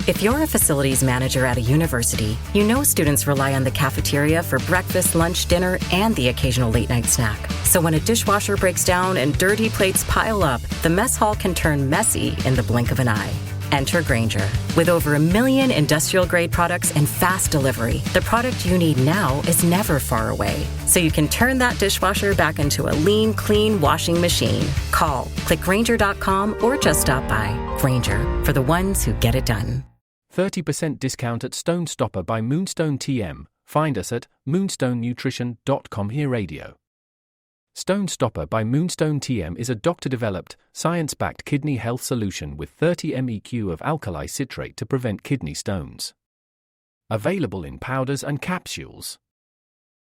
If you're a facilities manager at a university, you know students rely on the cafeteria for breakfast, lunch, dinner, and the occasional late-night snack. So when a dishwasher breaks down and dirty plates pile up, the mess hall can turn messy in the blink of an eye. Enter Grainger. With over 1 million industrial-grade products and fast delivery, the product you need now is never far away. So you can turn that dishwasher back into a lean, clean washing machine. Call, click Grainger.com, or just stop by. Grainger, for the ones who get it done. 30% discount at Stone Stopper by Moonstone TM. Find us at moonstonenutrition.com. Here radio. Stone Stopper by Moonstone TM is a doctor-developed, science-backed kidney health solution with 30 MEq of alkali citrate to prevent kidney stones. Available in powders and capsules.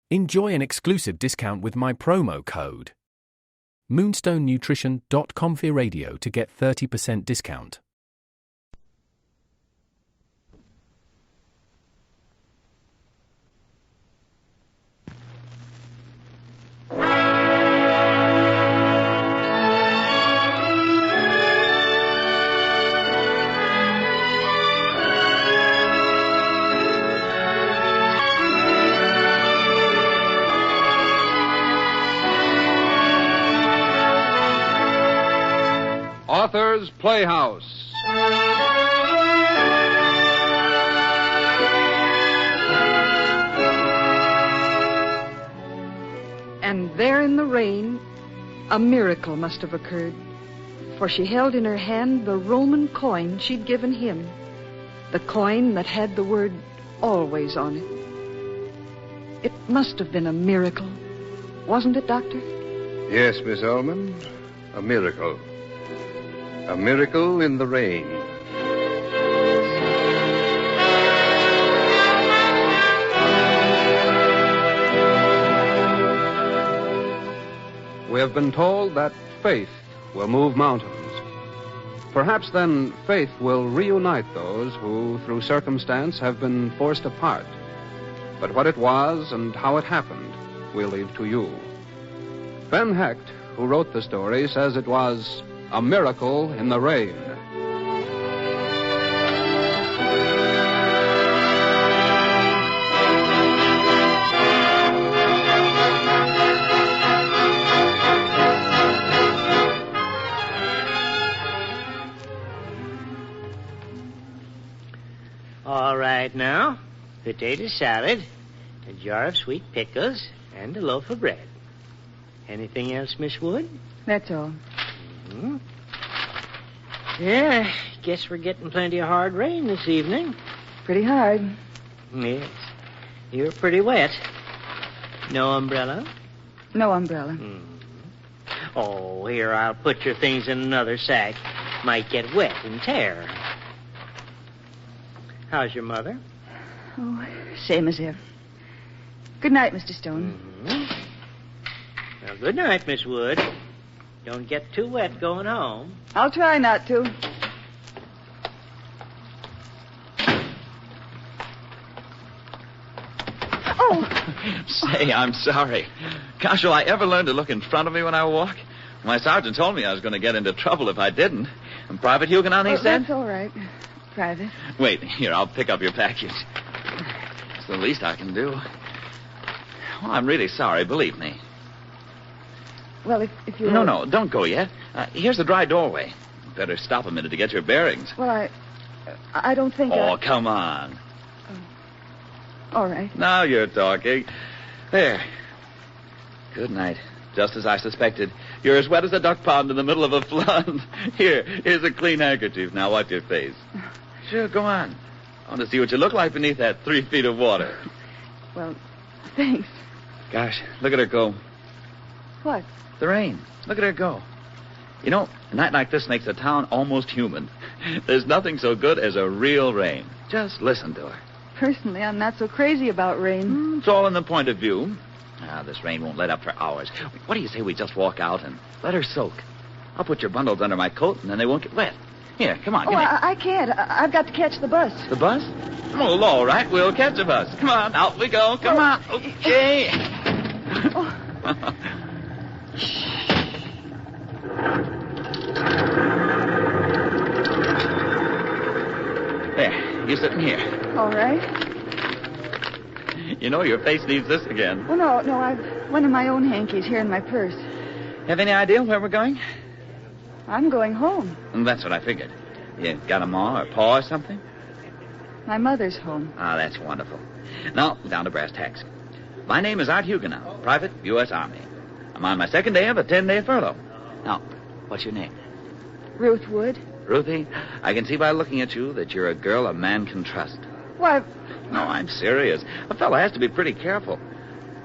Enjoy an exclusive discount with my promo code moonstonenutrition.com. Here radio to get 30% discount. Author's Playhouse. And there in the rain, a miracle must have occurred, for she held in her hand the Roman coin she'd given him, the coin that had the word always on it. It must have been a miracle, wasn't it, Doctor? Yes, Miss Ullman, a miracle. A miracle in the rain. We have been told that faith will move mountains. Perhaps then faith will reunite those who, through circumstance, have been forced apart. But what it was and how it happened, we'll leave to you. Ben Hecht, who wrote the story, says it was a miracle in the rain. All right now, potato salad, a jar of sweet pickles, and a loaf of bread. Anything else, Miss Wood? That's all. Mm-hmm. Yeah, guess we're getting plenty of hard rain this evening. Pretty hard. Yes, you're pretty wet. No umbrella? No umbrella. Mm-hmm. Oh, here, I'll put your things in another sack. Might get wet and tear. How's your mother? Oh, same as ever. Good night, Mr. Stone. Mm-hmm. Well, good night, Miss Wood. Don't get too wet going home. I'll try not to. Oh! Say, I'm sorry. Gosh, will I ever learn to look in front of me when I walk? My sergeant told me I was going to get into trouble if I didn't. And Private Huguenot, he said? That's all right. Private. Wait, here, I'll pick up your package. It's the least I can do. Well, I'm really sorry, believe me. Well, if you... No, don't go yet. Here's the dry doorway. Better stop a minute to get your bearings. Well, I don't think Oh, come on. All right. Now you're talking. There. Good night. Just as I suspected. You're as wet as a duck pond in the middle of a flood. Here's a clean handkerchief. Now wipe your face. Sure, go on. I want to see what you look like beneath that 3 feet of water. Well, thanks. Gosh, look at her go. What? The rain. Look at her go. You know, a night like this makes a town almost human. There's nothing so good as a real rain. Just listen to her. Personally, I'm not so crazy about rain. It's all in the point of view. This rain won't let up for hours. What do you say we just walk out and let her soak? I'll put your bundles under my coat, and then they won't get wet. Here, come on. I can't. I've got to catch the bus. The bus? Oh, all right. We'll catch a bus. Come on, out we go. Come on. Okay. There. There, you sitting here. All right. You know your face needs this again. Well, no, I've one of my own hankies here in my purse. Have any idea where we're going? I'm going home. That's what I figured. You got a ma or pa or something? My mother's home. Ah, that's wonderful. Now, down to brass tacks. My name is Art Huguenot, Private, U.S. Army. I'm on my second day of a 10-day furlough. Now, what's your name? Ruth Wood. Ruthie, I can see by looking at you that you're a girl a man can trust. Why, No, I'm serious. A fella has to be pretty careful.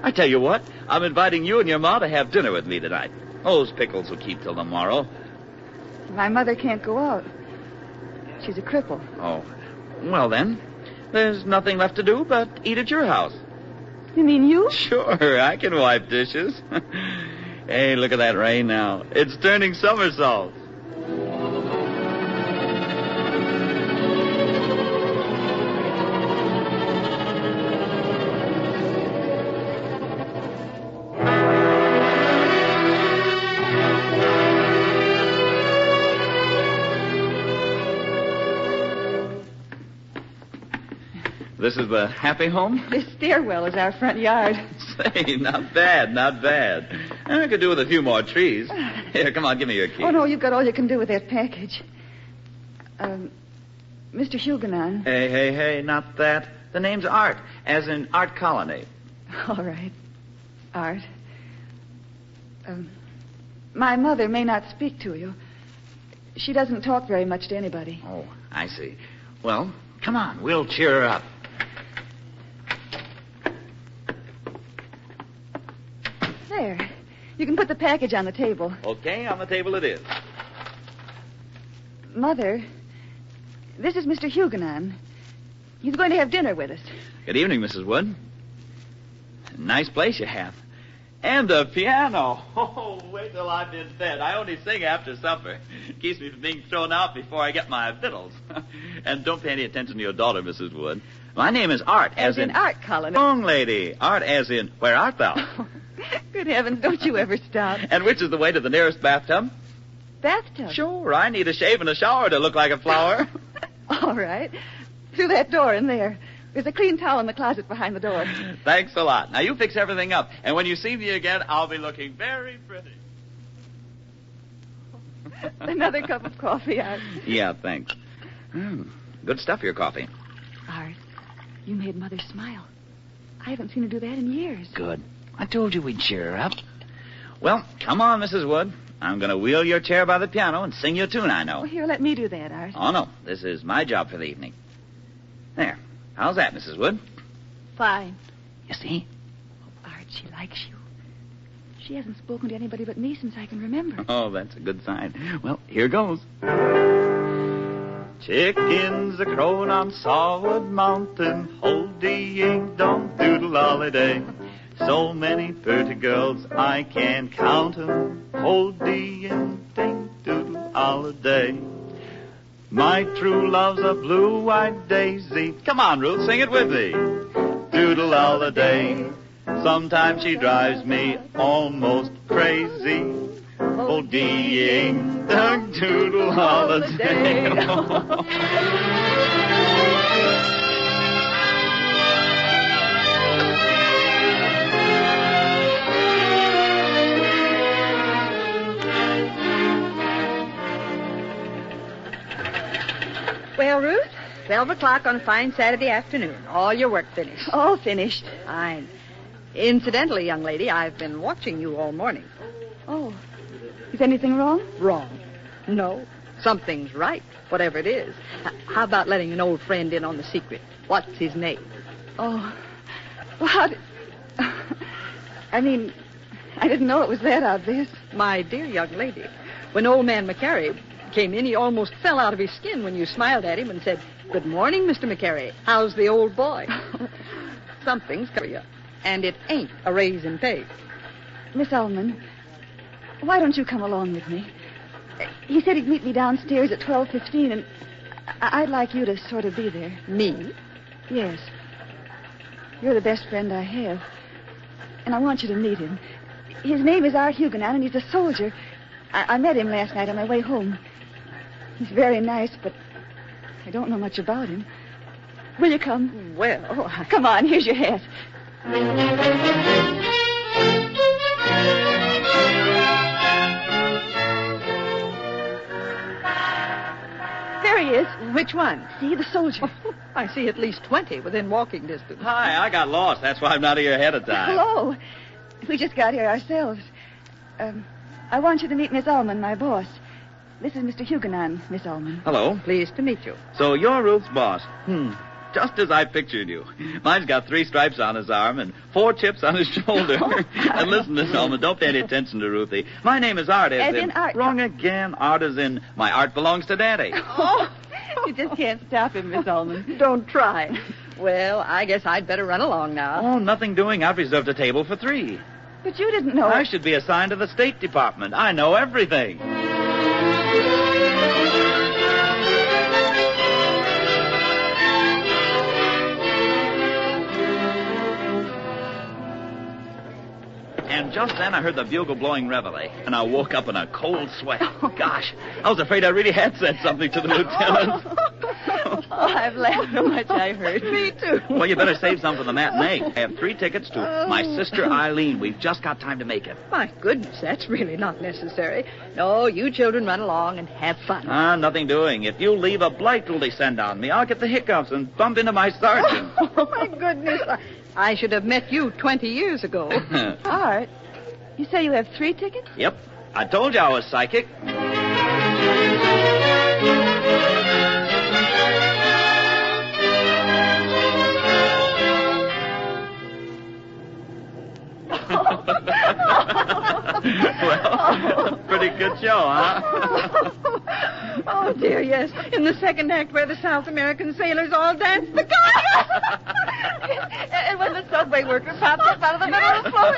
I tell you what, I'm inviting you and your ma to have dinner with me tonight. Those pickles will keep till tomorrow. my mother can't go out. She's a cripple. Oh, well then, there's nothing left to do but eat at your house. You mean you? Sure, I can wipe dishes. Hey, look at that rain now. It's turning somersaults. This is the happy home? This stairwell is our front yard. Say, not bad, not bad. I could do with a few more trees. Here, come on, give me your key. Oh, no, you've got all you can do with that package. Mr. Huguenon. Hey, not that. The name's Art, as in Art Colony. All right. Art. My mother may not speak to you. She doesn't talk very much to anybody. Oh, I see. Well, come on, we'll cheer her up. There. You can put the package on the table. Okay, on the table it is. Mother, this is Mr. Huguenon. He's going to have dinner with us. Good evening, Mrs. Wood. Nice place you have. And a piano. Oh, wait till I've been fed. I only sing after supper. Keeps me from being thrown out before I get my victuals. And don't pay any attention to your daughter, Mrs. Wood. My name is Art, As in Art Colony. Wrong, lady. Art as in, where art thou? Good heavens, don't you ever stop. And which is the way to the nearest bathtub? Bathtub? Sure, I need a shave and a shower to look like a flower. All right. Through that door in there. There's a clean towel in the closet behind the door. Thanks a lot. Now, you fix everything up. And when you see me again, I'll be looking very pretty. Another cup of coffee, Art. Yeah, thanks. Good stuff, your coffee. Art, you made Mother smile. I haven't seen her do that in years. Good. I told you we'd cheer her up. Well, come on, Mrs. Wood. I'm going to wheel your chair by the piano and sing you a tune I know. Well, here, let me do that, Art. Oh, no. This is my job for the evening. There. How's that, Mrs. Wood? Fine. You see? Art, she likes you. She hasn't spoken to anybody but me since I can remember. Oh, that's a good sign. Well, here goes. Chickens a crowing on Sawwood Mountain, hold-dee-ing-dong, doodle-olly-day. So many pretty girls, I can't count 'em, hold-dee-ing-ding, doodle-olly-day. My true love's a blue-eyed daisy. Come on, Ruth, sing it with me. Doodle-olly-day. Sometimes she drives me almost crazy. Oh, dee-ing, dong, doodle-olly-day. Well, Ruth, 12 o'clock on a fine Saturday afternoon. All your work finished. All finished. Fine. Incidentally, young lady, I've been watching you all morning. Oh. Is anything wrong? Wrong. No. Something's right, whatever it is. How about letting an old friend in on the secret? What's his name? Oh. Well, how did... I mean, I didn't know it was that obvious. My dear young lady, when old man McCary came in, he almost fell out of his skin when you smiled at him and said, "Good morning, Mr. McCary. How's the old boy?" Something's for you. And it ain't a raise in pay. Miss Ullman, why don't you come along with me? He said he'd meet me downstairs at 12:15, and I'd like you to sort of be there. Me? Yes. You're the best friend I have. And I want you to meet him. His name is Art Huguenon, and he's a soldier. I met him last night on my way home. He's very nice, but I don't know much about him. Will you come? Well, Come on, here's your hat. There he is. which one? See, the soldier. I see at least 20 within walking distance. Hi, I got lost. That's why I'm not here ahead of time. Hello. We just got here ourselves. I want you to meet Miss Ullman, my boss. This is Mr. Huguenon, Miss Ullman. Hello. Pleased to meet you. So you're Ruth's boss. Just as I pictured you. Mine's got 3 stripes on his arm and 4 chips on his shoulder. And listen, Miss Ullman, don't pay any attention to Ruthie. My name is Art. As in Art. Wrong again. Art as in my art belongs to Daddy. Oh, you just can't stop him, Miss Ullman. Don't try. Well, I guess I'd better run along now. Oh, nothing doing. I've reserved a table for 3. But you didn't know. I should be assigned to the State Department. I know everything. And just then I heard the bugle blowing reveille, and I woke up in a cold sweat. Gosh, I was afraid I really had said something to the lieutenant. I've laughed so much I heard. Me too. Well, you better save some for the matinee. I have 3 tickets to My Sister Eileen. We've just got time to make it. My goodness, that's really not necessary. No, you children run along and have fun. Nothing doing. If you leave a blight will descend on me, I'll get the hiccups and bump into my sergeant. Oh, my goodness. I should have met you 20 years ago. Art, you say you have 3 tickets? Yep. I told you I was psychic. Well, pretty good show, huh? Oh, dear, yes. In the second act where the South American sailors all dance the conga. And when the subway worker popped up out of the middle of the floor.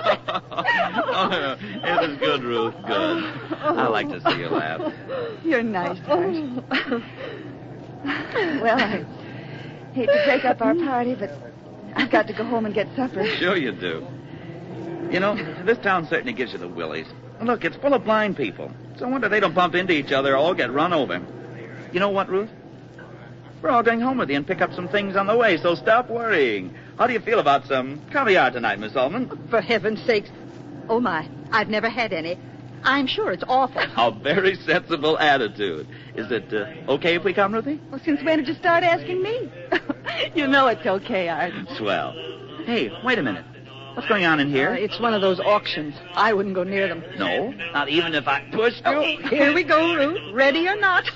Oh, it was good, Ruth. Good. I like to see you laugh. You're nice, Art. Well, I hate to break up our party, but I've got to go home and get supper. Sure you do. You know, this town certainly gives you the willies. Look, it's full of blind people. So I wonder they don't bump into each other or all get run over. You know what, Ruth? We're all going home with you and pick up some things on the way, so stop worrying. How do you feel about some caviar tonight, Miss Ullman? For heaven's sakes. Oh, my. I've never had any. I'm sure it's awful. A very sensible attitude. Is it okay if we come, Ruthie? Well, since when did you start asking me? You know it's okay, Art. Swell. Hey, wait a minute. What's going on in here? It's one of those auctions. I wouldn't go near them. No, not even if I pushed you. Oh, here we go, Ruth. Ready or not.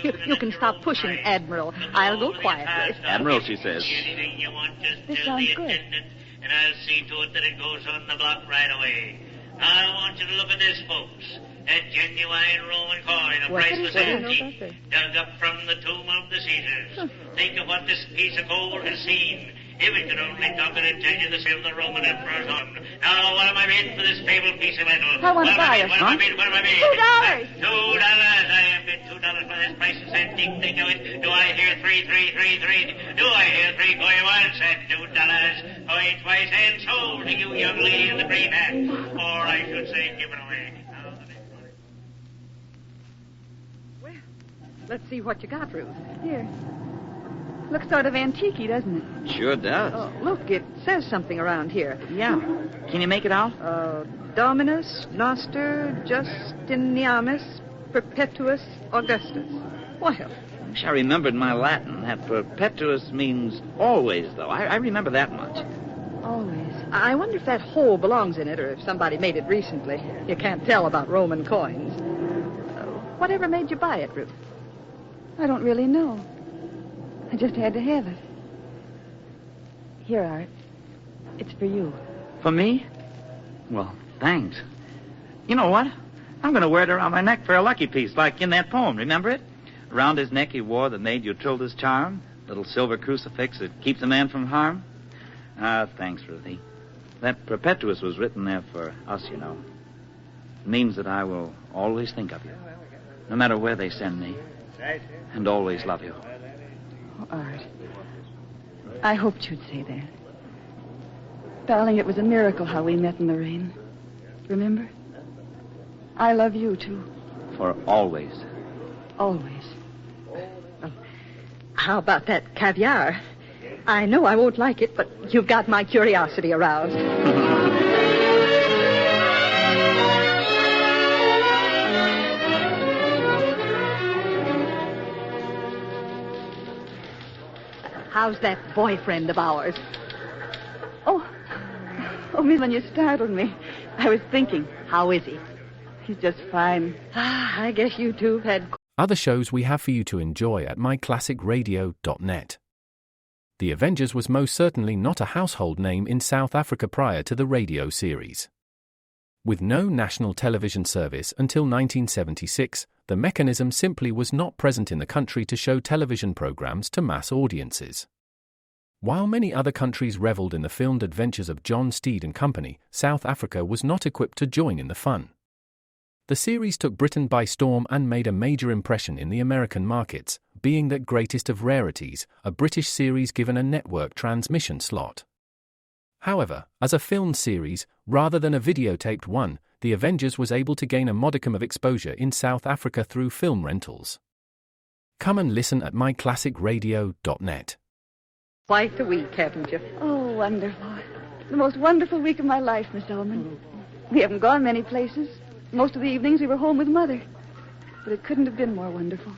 You can stop pushing, Admiral. I'll go quietly. Admiral, she says. Anything you want, just This tell sounds the good. attendant, and I'll see to it that it goes on the block right away. I want you to look at this, folks. That genuine Roman coin, a What priceless do you know about antique, that? dug up from the tomb of the Caesars. Think of what this piece of gold has seen. If it could only talk and tell you the sale of the Roman emperor's arm. Now, what am I bidding for this fabled piece of metal? I want to What am buy I it. bidding? What am I bidding? What am I bidding? $2. $2. I have bid $2 for this priceless antique. Think of it. Do I hear 3, 3, 3, 3? Do I hear 3 going once at $2? Going twice and sold to you, young lady in the green hat. Or I should say, given away. Now, the next one. Well, let's see what you got, Ruth. Here. Looks sort of antique-y, doesn't it? Sure does. Oh, look, it says something around here. Yeah. Can you make it out? Dominus Noster Justinianus Perpetuus Augustus. Well, Wish I remembered my Latin. That perpetuus means always, though. I remember that much. Always. I wonder if that hole belongs in it or if somebody made it recently. You can't tell about Roman coins. Whatever made you buy it, Ruth? I don't really know. I just had to have it. Here, Art. It's for you. For me? Well, thanks. You know what? I'm going to wear it around my neck for a lucky piece, like in that poem. Remember it? Around his neck he wore the maid Utrilda's charm, little silver crucifix that keeps a man from harm. Thanks, Ruthie. That Perpetuus was written there for us, you know. It means that I will always think of you, no matter where they send me, and always love you. Oh, Art. I hoped you'd say that. Darling, it was a miracle how we met in the rain. Remember? I love you, too. For always. Always. How about that caviar? I know I won't like it, but you've got my curiosity aroused. How's that boyfriend of ours? Oh, Miss, when you startled me, I was thinking. How is he? He's just fine. I guess you two have had... Other shows we have for you to enjoy at myclassicradio.net. The Avengers was most certainly not a household name in South Africa prior to the radio series. With no national television service until 1976, the mechanism simply was not present in the country to show television programs to mass audiences. While many other countries reveled in the filmed adventures of John Steed and company, South Africa was not equipped to join in the fun. The series took Britain by storm and made a major impression in the American markets, being that greatest of rarities, a British series given a network transmission slot. However, as a filmed series, rather than a videotaped one, The Avengers was able to gain a modicum of exposure in South Africa through film rentals. Come and listen at myclassicradio.net. Quite a week, haven't you? Oh, wonderful. The most wonderful week of my life, Miss Ullman. We haven't gone many places. Most of the evenings we were home with Mother. But it couldn't have been more wonderful.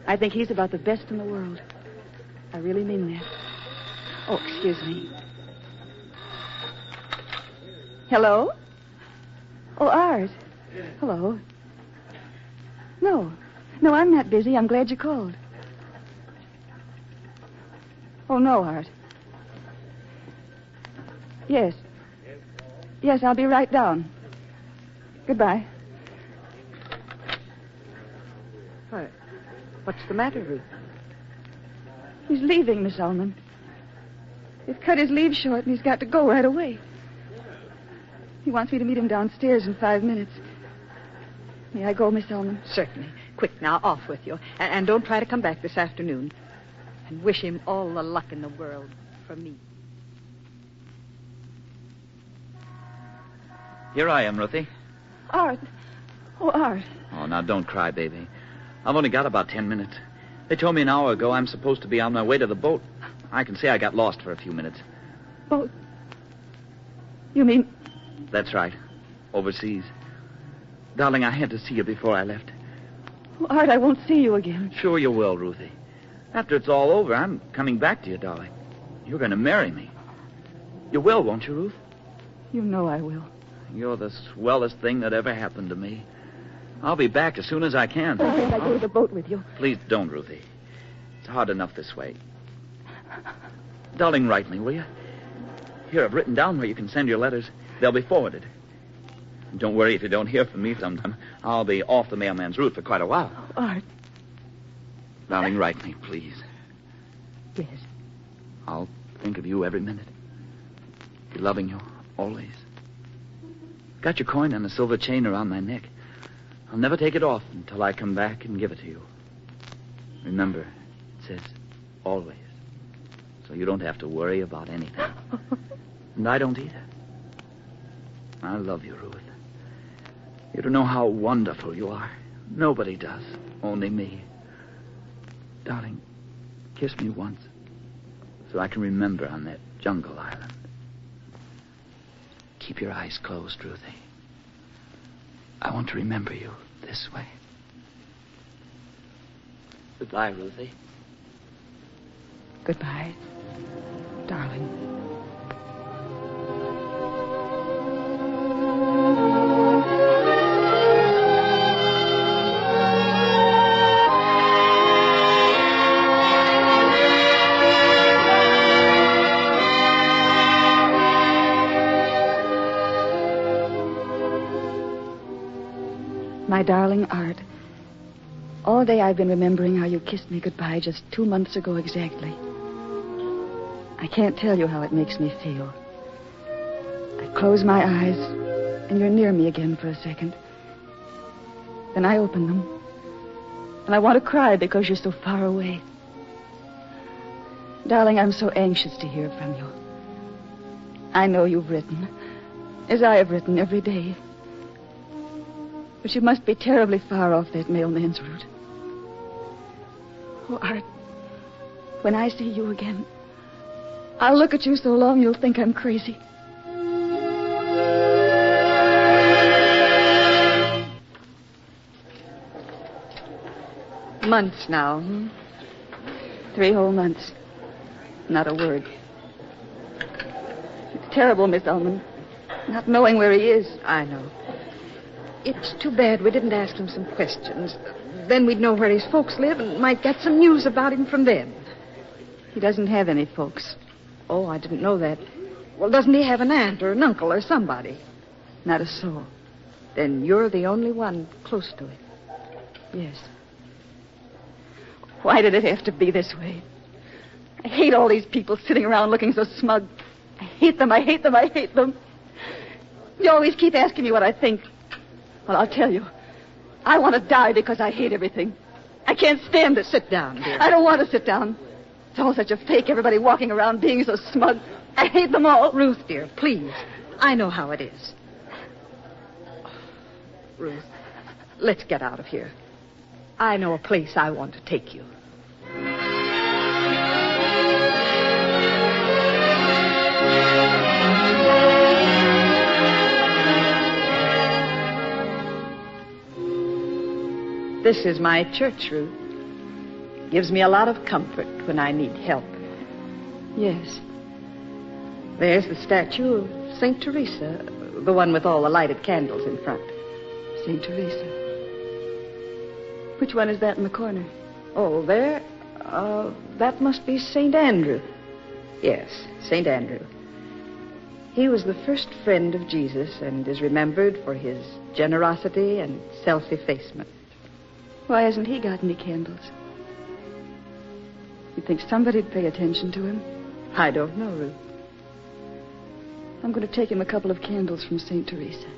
I think he's about the best in the world. I really mean that. Oh, excuse me. Hello? Oh, Art. Hello. No, I'm not busy. I'm glad you called. Oh, no, Art. Yes, I'll be right down. Goodbye. What's the matter, Ruth? He's leaving, Miss Ullman. He's cut his leave short and he's got to go right away. He wants me to meet him downstairs in 5 minutes. May I go, Miss Ullman? Certainly. Quick, now, off with you. And don't try to come back this afternoon. And wish him all the luck in the world from me. Here I am, Ruthie. Art. Oh, Art. Oh, now don't cry, baby. I've only got about 10 minutes. They told me an hour ago I'm supposed to be on my way to the boat. I can say I got lost for a few minutes. Boat? You mean... That's right. Overseas. Darling, I had to see you before I left. Oh, Art, I won't see you again. Sure you will, Ruthie. After it's all over, I'm coming back to you, darling. You're going to marry me. You will, won't you, Ruth? You know I will. You're the swellest thing that ever happened to me. I'll be back as soon as I can. I think I go to the boat with you. Please don't, Ruthie. It's hard enough this way. Darling, write me, will you? Here, I've written down where you can send your letters. They'll be forwarded. Don't worry if you don't hear from me sometime. I'll be off the mailman's route for quite a while. Oh, Art. Darling, write me, please. Yes. I'll think of you every minute. Be loving you always. Got your coin and a silver chain around my neck. I'll never take it off until I come back and give it to you. Remember, it says always. So you don't have to worry about anything. And I don't either. I love you, Ruth. You don't know how wonderful you are. Nobody does. Only me. Darling, kiss me once so I can remember on that jungle island. Keep your eyes closed, Ruthie. I want to remember you this way. Goodbye, Ruthie. Goodbye, darling. My darling Art, all day I've been remembering how you kissed me goodbye just 2 months ago exactly. I can't tell you how it makes me feel. I close my eyes, and you're near me again for a second. Then I open them, and I want to cry because you're so far away. Darling, I'm so anxious to hear from you. I know you've written, as I have written every day. But you must be terribly far off that mailman's route. Oh, Art, When I see you again, I'll look at you so long you'll think I'm crazy. Months now, 3 whole months. Not a word. It's terrible, Miss Ullman. Not knowing where he is. I know. It's too bad we didn't ask him some questions. Then we'd know where his folks live and might get some news about him from them. He doesn't have any folks. Oh, I didn't know that. Well, doesn't he have an aunt or an uncle or somebody? Not a soul. Then you're the only one close to him. Yes. Why did it have to be this way? I hate all these people sitting around looking so smug. I hate them, I hate them, I hate them. You always keep asking me what I think. Well, I'll tell you. I want to die because I hate everything. I can't stand it. Sit down, dear. I don't want to sit down. It's all such a fake, everybody walking around being so smug. I hate them all. Ruth, dear, please. I know how it is. Ruth, let's get out of here. I know a place I want to take you. This is my church, Ruth. Gives me a lot of comfort when I need help. Yes. There's the statue of St. Teresa, the one with all the lighted candles in front. St. Teresa. Which one is that in the corner? Oh, there? That must be St. Andrew. Yes, St. Andrew. He was the first friend of Jesus and is remembered for his generosity and self-effacement. Why hasn't he got any candles? You think somebody'd pay attention to him? I don't know, Ruth. I'm going to take him a couple of candles from St. Teresa.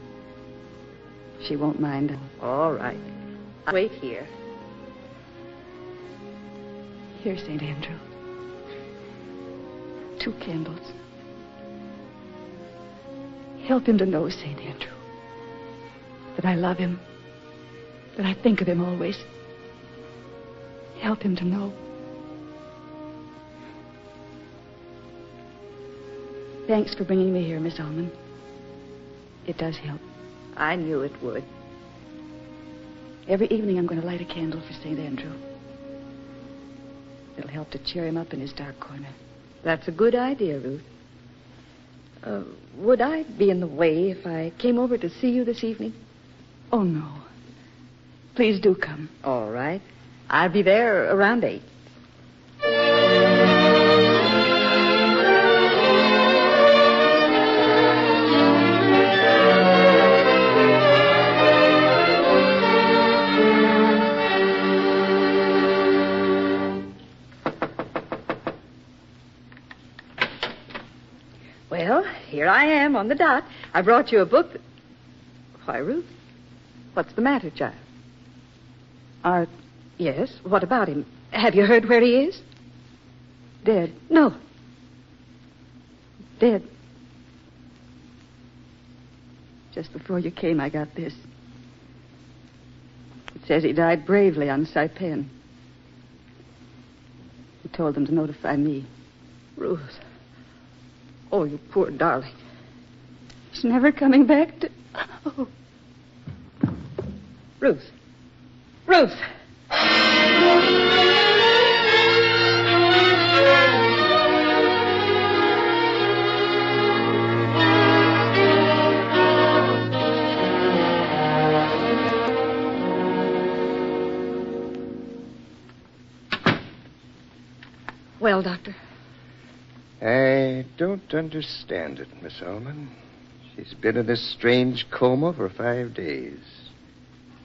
She won't mind. All right. I'll wait here. Here, St. Andrew. 2 candles. Help him to know, St. Andrew, that I love him, that I think of him always. Help him to know. Thanks for bringing me here, Miss Ullman. It does help. I knew it would. Every evening I'm going to light a candle for St. Andrew. It'll help to cheer him up in his dark corner. That's a good idea, Ruth. Would I be in the way if I came over to see you this evening? Oh, no. Please do come. All right. I'll be there around 8. Well, here I am on the dot. I brought you a book. Why, Ruth, what's the matter, child? Art. Yes, what about him? Have you heard where he is? Dead. No. Dead. Just before you came, I got this. It says he died bravely on Saipan. He told them to notify me. Ruth. Oh, you poor darling. He's never coming back to... Oh. Ruth. Ruth! Well, Doctor? I don't understand it, Miss Ullman. She's been in this strange coma for 5 days.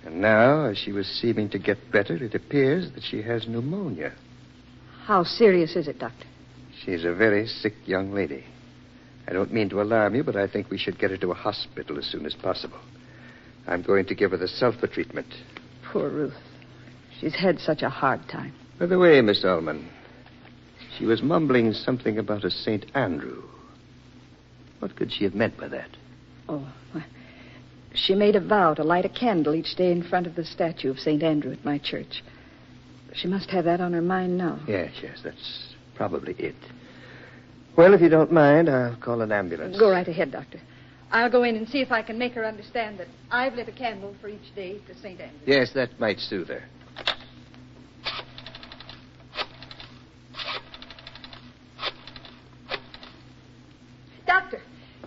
And now, as she was seeming to get better, it appears that she has pneumonia. How serious is it, Doctor? She's a very sick young lady. I don't mean to alarm you, but I think we should get her to a hospital as soon as possible. I'm going to give her the sulfa treatment. Poor Ruth. She's had such a hard time. By the way, Miss Ullman, she was mumbling something about a St. Andrew. What could she have meant by that? Oh, well, she made a vow to light a candle each day in front of the statue of St. Andrew at my church. She must have that on her mind now. Yes, probably it. Well, if you don't mind, I'll call an ambulance. Go right ahead, Doctor. I'll go in and see if I can make her understand that I've lit a candle for each day to St. Andrew. Yes, that might soothe her.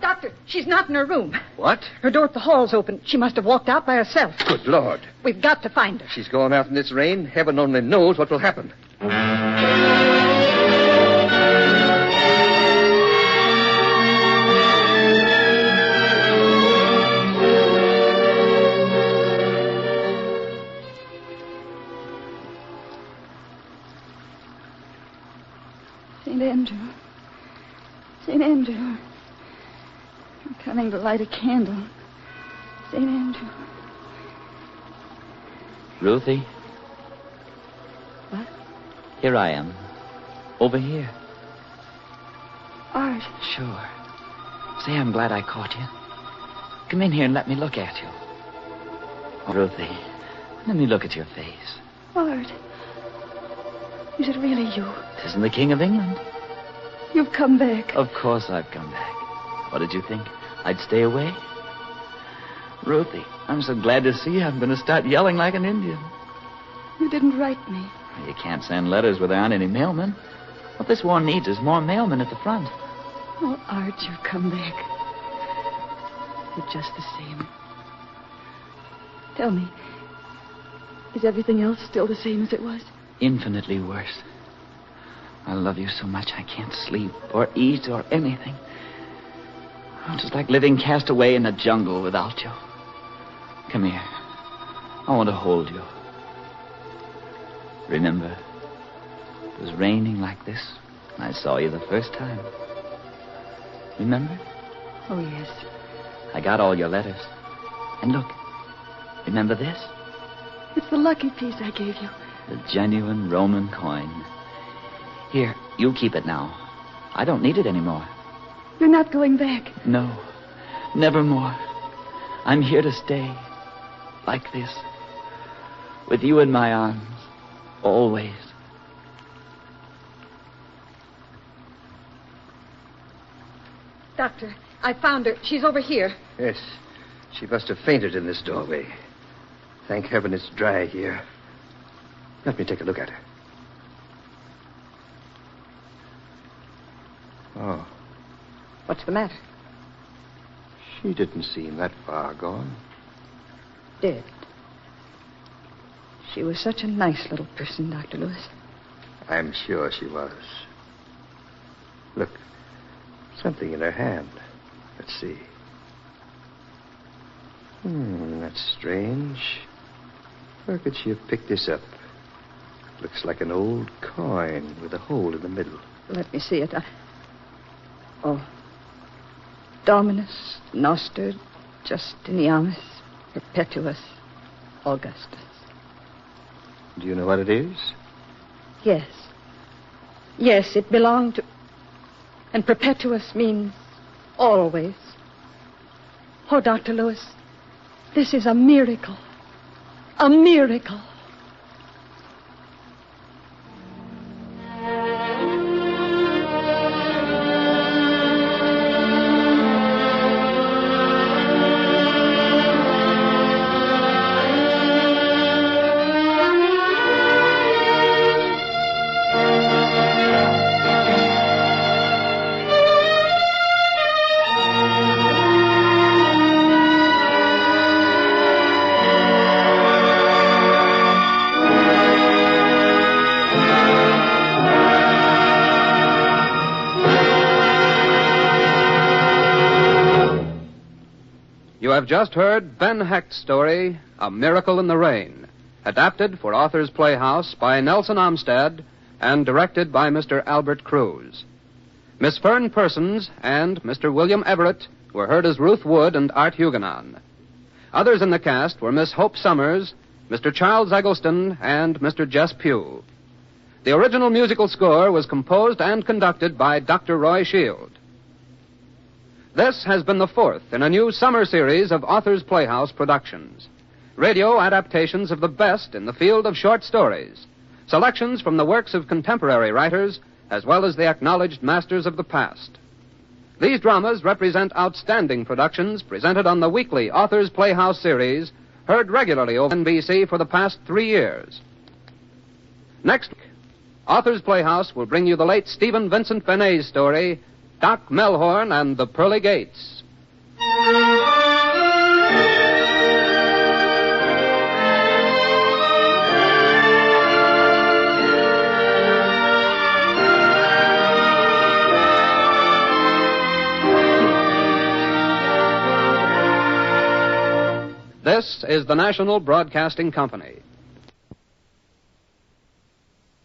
Doctor, she's not in her room. What? Her door at the hall's open. She must have walked out by herself. Good Lord. We've got to find her. She's going out in this rain. Heaven only knows what will happen. St. Andrew. St. Andrew. I'm coming to light a candle. St. Andrew. Ruthie? What? Here I am. Over here. Art. Sure. Say, I'm glad I caught you. Come in here and let me look at you. Oh, Ruthie, let me look at your face. Art. Is it really you? Tisn't the King of England? You've come back. Of course I've come back. What did you think? I'd stay away? Ruthie, I'm so glad to see you. I'm going to start yelling like an Indian. You didn't write me. You can't send letters where there aren't any mailmen. What this war needs is more mailmen at the front. Oh, Art, you've come back. You're just the same. Tell me, is everything else still the same as it was? Infinitely worse. I love you so much I can't sleep or eat or anything. I'm just like living cast away in a jungle without you. Come here. I want to hold you. Remember, it was raining like this when I saw you the first time. Remember? Oh, yes. I got all your letters. And look, remember this? It's the lucky piece I gave you. The genuine Roman coin. Here, you keep it now. I don't need it anymore. You're not going back. No, nevermore. I'm here to stay. Like this. With you in my arms. Always. Doctor, I found her. She's over here. Yes. She must have fainted in this doorway. Thank heaven it's dry here. Let me take a look at her. Oh. What's the matter? She didn't seem that far gone. Dead. She was such a nice little person, Dr. Lewis. I'm sure she was. Look, something in her hand. Let's see. That's strange. Where could she have picked this up? Looks like an old coin with a hole in the middle. Let me see it. Oh. Dominus Noster Justinianus Perpetuus Augustus. Do you know what it is? Yes. Yes, it belonged to... And Perpetuus means always. Oh, Dr. Lewis, this is a miracle. A miracle. You have just heard Ben Hecht's story, A Miracle in the Rain, adapted for Authors Playhouse by Nelson Amstad and directed by Mr. Albert Cruz. Miss Fern Persons and Mr. William Everett were heard as Ruth Wood and Art Huguenon. Others in the cast were Miss Hope Summers, Mr. Charles Eggleston, and Mr. Jess Pugh. The original musical score was composed and conducted by Dr. Roy Shield. This has been the fourth in a new summer series of Authors Playhouse productions. Radio adaptations of the best in the field of short stories. Selections from the works of contemporary writers as well as the acknowledged masters of the past. These dramas represent outstanding productions presented on the weekly Authors Playhouse series, heard regularly over NBC for the past 3 years. Next week, Authors Playhouse will bring you the late Stephen Vincent Benet's story, Doc Melhorn and the Pearly Gates. This is the National Broadcasting Company.